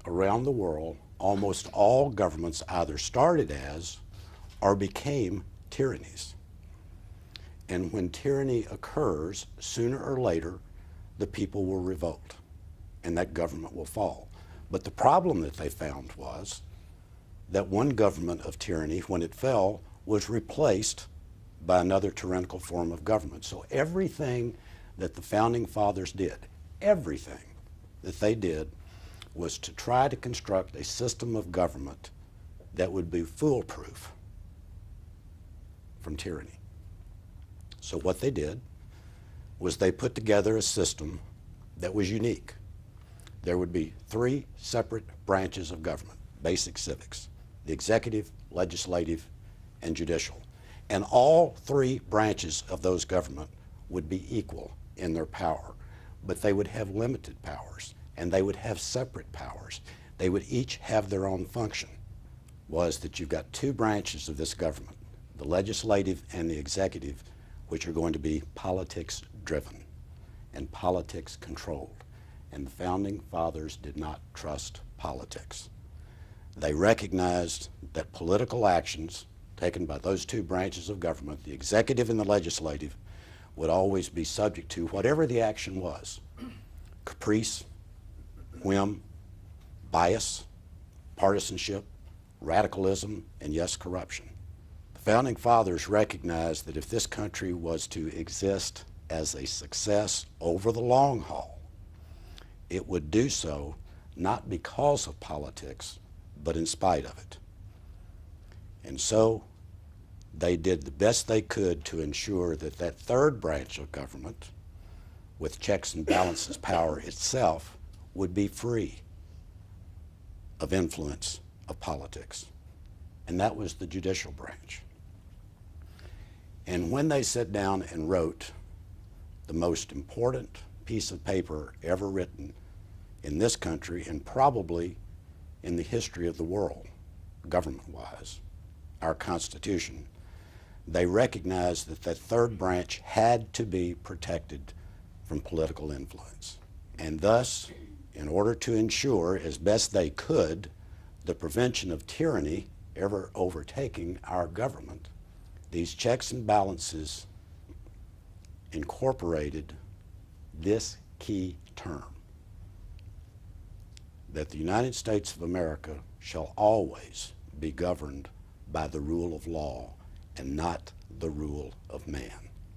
around the world, almost all governments either started as or became tyrannies. And when tyranny occurs, sooner or later, the people will revolt and that government will fall. But the problem that they found was that one government of tyranny, when it fell, was replaced by another tyrannical form of government. So everything that the Founding Fathers did, everything that they did was to try to construct a system of government that would be foolproof from tyranny. So what they did was they put together a system that was unique. There would be three separate branches of government, basic civics: the executive, legislative, and judicial. And all three branches of those government would be equal in their power, but they would have limited powers, and they would have separate powers. They would each have their own function. Was that you've got two branches of this government, the legislative and the executive, which are going to be politics driven and politics controlled. And the Founding Fathers did not trust politics. They recognized that political actions taken by those two branches of government, the executive and the legislative, would always be subject to whatever the action was: caprice, whim, bias, partisanship, radicalism, and yes, corruption. The Founding Fathers recognized that if this country was to exist as a success over the long haul, it would do so not because of politics, but in spite of it. And so they did the best they could to ensure that that third branch of government, with checks and balances power itself, would be free of influence of politics. And that was the judicial branch. And when they sat down and wrote the most important piece of paper ever written in this country, and probably in the history of the world, government-wise, our Constitution, they recognized that that third branch had to be protected from political influence. And thus, in order to ensure, as best they could, the prevention of tyranny ever overtaking our government, these checks and balances incorporated this key term: that the United States of America shall always be governed by the rule of law and not the rule of man.